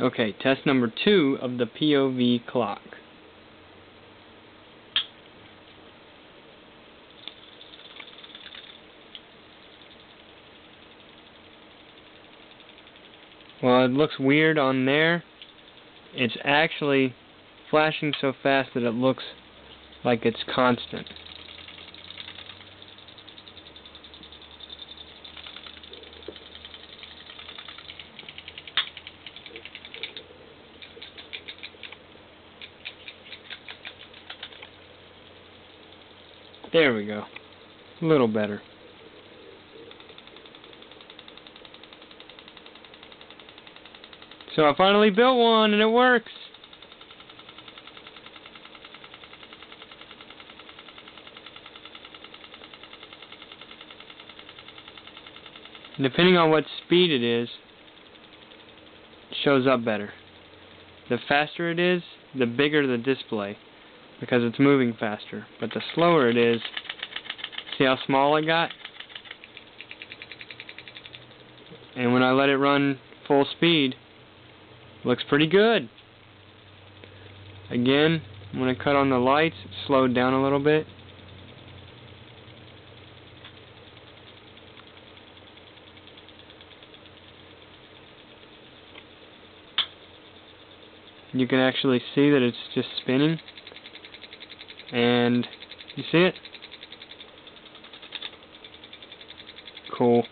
Okay, test number 2 of the POV clock. Well, it looks weird on there. It's actually flashing so fast that it looks like it's constant. There we go. A little better. So I finally built one and it works. Depending on what speed it is, it shows up better. The faster it is, the bigger the display, because it's moving faster. But the slower it is, see how small it got? And when I let it run full speed, it looks pretty good. Again, when I cut on the lights, it slowed down a little bit. You can actually see that it's just spinning. And you see it? Cool.